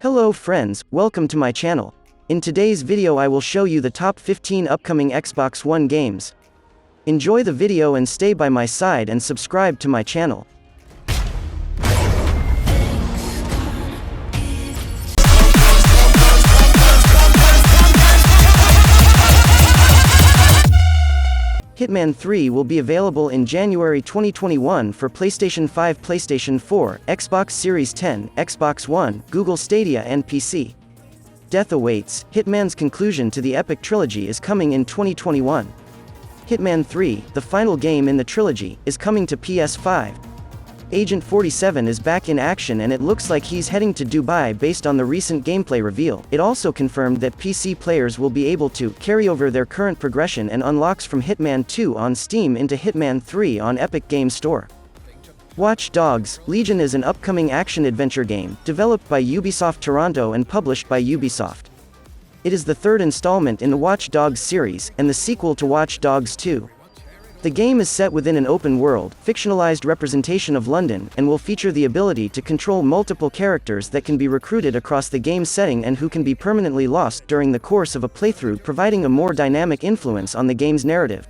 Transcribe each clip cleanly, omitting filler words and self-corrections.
Hello friends, welcome to my channel. In today's video I will show you the top 15 upcoming Xbox One games. Enjoy the video and stay by my side and subscribe to my channel. Hitman 3 will be available in January 2021 for PlayStation 5, PlayStation 4, Xbox Series X, Xbox One, Google Stadia and PC. Death awaits. Hitman's conclusion to the epic trilogy is coming in 2021. Hitman 3, the final game in the trilogy, is coming to PS5. Agent 47 is back in action and it looks like he's heading to Dubai based on the recent gameplay reveal. It also confirmed that PC players will be able to carry over their current progression and unlocks from Hitman 2 on Steam into Hitman 3 on Epic Games Store. Watch Dogs: Legion is an upcoming action-adventure game, developed by Ubisoft Toronto and published by Ubisoft. It is the third installment in the Watch Dogs series, and the sequel to Watch Dogs 2. The game is set within an open-world, fictionalized representation of London, and will feature the ability to control multiple characters that can be recruited across the game setting and who can be permanently lost during the course of a playthrough, providing a more dynamic influence on the game's narrative.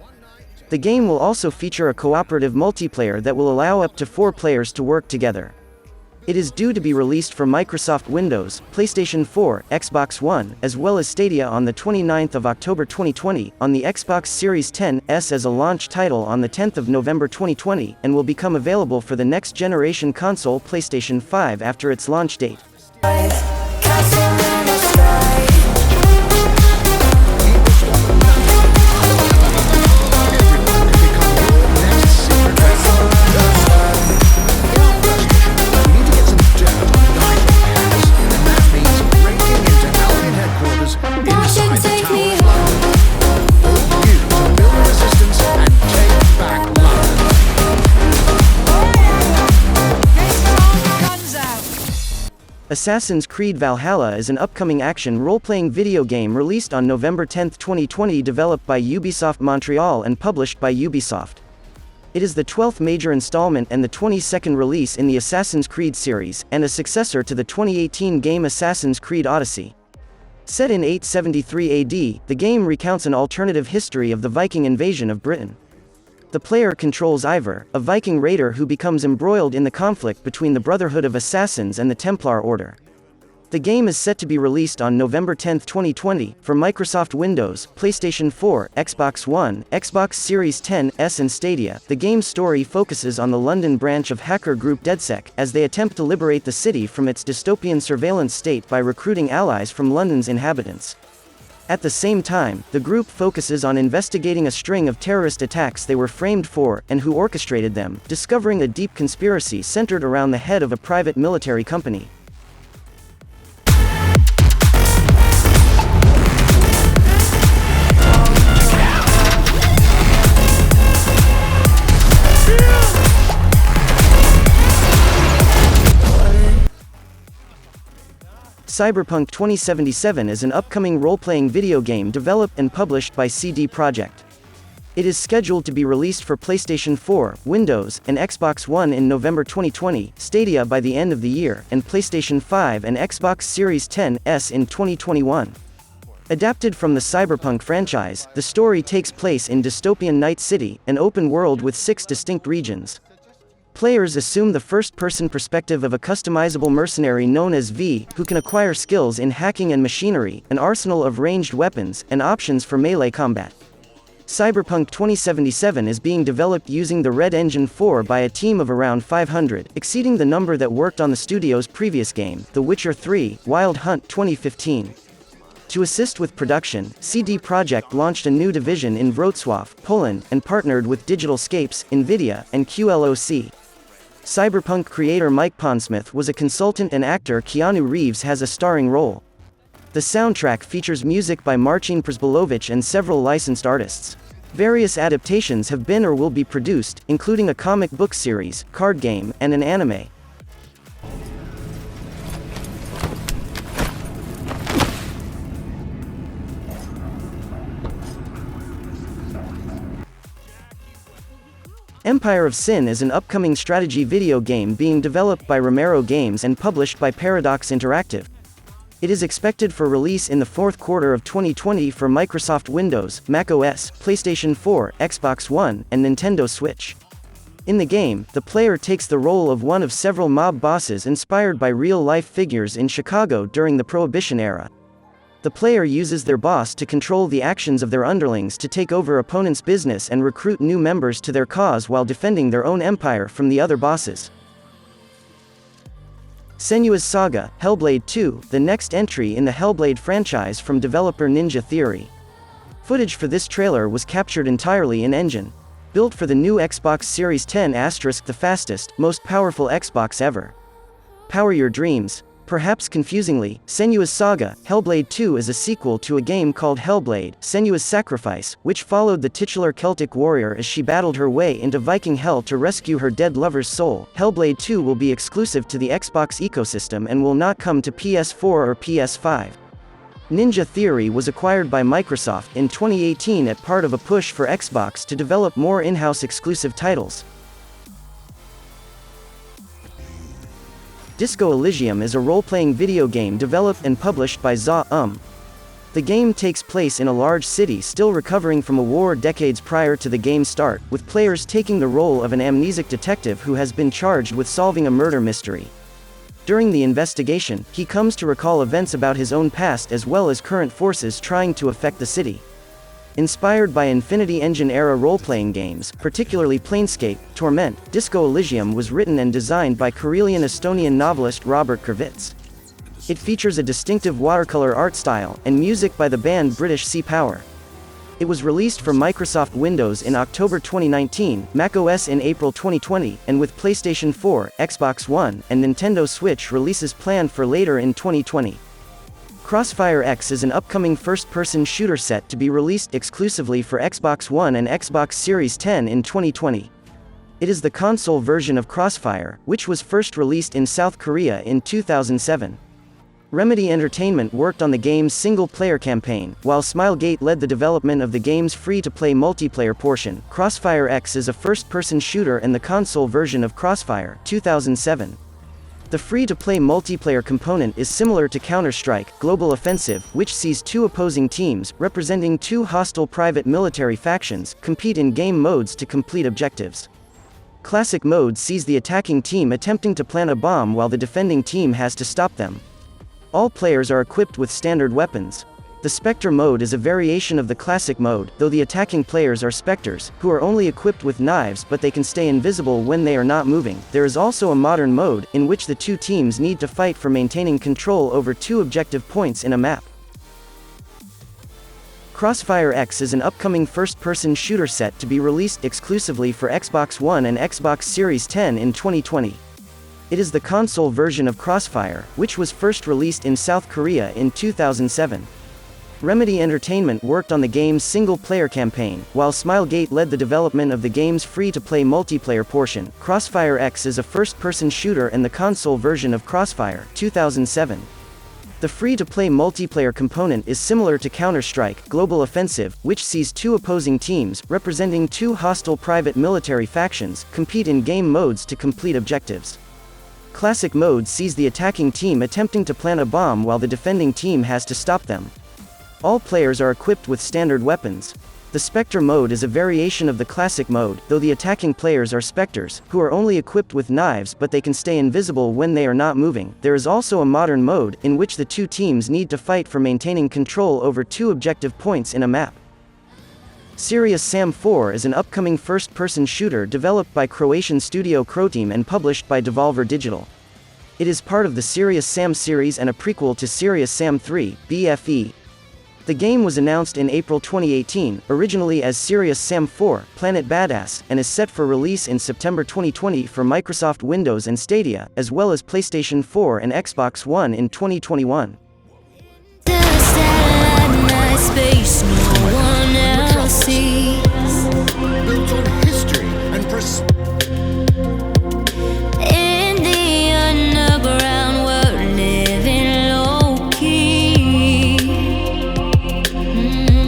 The game will also feature a cooperative multiplayer that will allow up to 4 players to work together. It is due to be released for Microsoft Windows, PlayStation 4, Xbox One, as well as Stadia on the 29th of October 2020, on the Xbox Series X as a launch title on the 10th of November 2020, and will become available for the next generation console PlayStation 5 after its launch date. Assassin's Creed Valhalla is an upcoming action role-playing video game released on November 10, 2020, developed by Ubisoft Montreal and published by Ubisoft. It is the 12th major installment and the 22nd release in the Assassin's Creed series, and a successor to the 2018 game Assassin's Creed Odyssey. Set in 873 AD, the game recounts an alternative history of the Viking invasion of Britain. The player controls Ivor, a Viking raider who becomes embroiled in the conflict between the Brotherhood of Assassins and the Templar Order. The game is set to be released on November 10, 2020, for Microsoft Windows, PlayStation 4, Xbox One, Xbox Series X and Stadia. The game's story focuses on the London branch of hacker group DedSec, as they attempt to liberate the city from its dystopian surveillance state by recruiting allies from London's inhabitants. At the same time, the group focuses on investigating a string of terrorist attacks they were framed for, and who orchestrated them, discovering a deep conspiracy centered around the head of a private military company. Cyberpunk 2077 is an upcoming role-playing video game developed and published by CD Projekt. It is scheduled to be released for PlayStation 4, Windows, and Xbox One in November 2020, Stadia by the end of the year, and PlayStation 5 and Xbox Series X in 2021. Adapted from the Cyberpunk franchise, the story takes place in dystopian Night City, an open world with 6 distinct regions. Players assume the first-person perspective of a customizable mercenary known as V, who can acquire skills in hacking and machinery, an arsenal of ranged weapons, and options for melee combat. Cyberpunk 2077 is being developed using the Red Engine 4 by a team of around 500, exceeding the number that worked on the studio's previous game, The Witcher 3: Wild Hunt 2015. To assist with production, CD Projekt launched a new division in Wrocław, Poland, and partnered with Digitalscapes, Nvidia, and QLOC. Cyberpunk creator Mike Pondsmith was a consultant and actor Keanu Reeves has a starring role. The soundtrack features music by Marcin Przybylowicz and several licensed artists. Various adaptations have been or will be produced, including a comic book series, card game, and an anime. Empire of Sin is an upcoming strategy video game being developed by Romero Games and published by Paradox Interactive. It is expected for release in the fourth quarter of 2020 for Microsoft Windows, Mac OS, PlayStation 4, Xbox One, and Nintendo Switch. In the game, the player takes the role of one of several mob bosses inspired by real-life figures in Chicago during the Prohibition era. The player uses their boss to control the actions of their underlings to take over opponents' business and recruit new members to their cause while defending their own empire from the other bosses. Senua's Saga, Hellblade II, the next entry in the Hellblade franchise from developer Ninja Theory. Footage for this trailer was captured entirely in-engine. Built for the new Xbox Series X*, the fastest, most powerful Xbox ever. Power your dreams. Perhaps confusingly, Senua's Saga, Hellblade II is a sequel to a game called Hellblade, Senua's Sacrifice, which followed the titular Celtic warrior as she battled her way into Viking hell to rescue her dead lover's soul. Hellblade 2 will be exclusive to the Xbox ecosystem and will not come to PS4 or PS5. Ninja Theory was acquired by Microsoft in 2018 as part of a push for Xbox to develop more in-house exclusive titles. Disco Elysium is a role-playing video game developed and published by I.G.I. The game takes place in a large city still recovering from a war decades prior to the game's start, with players taking the role of an amnesic detective who has been charged with solving a murder mystery. During the investigation, he comes to recall events about his own past as well as current forces trying to affect the city. Inspired by Infinity Engine-era role-playing games, particularly Planescape, Torment, Disco Elysium was written and designed by Karelian-Estonian novelist Robert Kurvits. It features a distinctive watercolor art style, and music by the band British Sea Power. It was released for Microsoft Windows in October 2019, Mac OS in April 2020, and with PlayStation 4, Xbox One, and Nintendo Switch releases planned for later in 2020. Crossfire X is an upcoming first-person shooter set to be released exclusively for Xbox One and Xbox Series X in 2020. It is the console version of Crossfire, which was first released in South Korea in 2007. Remedy Entertainment worked on the game's single-player campaign, while Smilegate led the development of the game's free-to-play multiplayer portion. Crossfire X is a first-person shooter and the console version of Crossfire 2007. The free-to-play multiplayer component is similar to Counter-Strike: Global Offensive, which sees two opposing teams, representing two hostile private military factions, compete in game modes to complete objectives. Classic mode sees the attacking team attempting to plant a bomb while the defending team has to stop them. All players are equipped with standard weapons. The Spectre mode is a variation of the classic mode, though the attacking players are specters, who are only equipped with knives but they can stay invisible when they are not moving. There is also a modern mode, in which the two teams need to fight for maintaining control over two objective points in a map. Crossfire X is an upcoming first-person shooter set to be released exclusively for Xbox One and Xbox Series X in 2020. It is the console version of Crossfire, which was first released in South Korea in 2007. Remedy Entertainment worked on the game's single-player campaign, while Smilegate led the development of the game's free-to-play multiplayer portion. Crossfire X is a first-person shooter and the console version of Crossfire 2007. The free-to-play multiplayer component is similar to Counter-Strike: Global Offensive, which sees two opposing teams, representing two hostile private military factions, compete in game modes to complete objectives. Classic mode sees the attacking team attempting to plant a bomb while the defending team has to stop them. All players are equipped with standard weapons. The Spectre mode is a variation of the classic mode, though the attacking players are specters, who are only equipped with knives but they can stay invisible when they are not moving. There is also a modern mode, in which the two teams need to fight for maintaining control over two objective points in a map. Serious Sam 4 is an upcoming first-person shooter developed by Croatian studio Croteam and published by Devolver Digital. It is part of the Serious Sam series and a prequel to Serious Sam 3, BFE. The game was announced in April 2018, originally as Serious Sam 4, Planet Badass, and is set for release in September 2020 for Microsoft Windows and Stadia, as well as PlayStation 4 and Xbox One in 2021.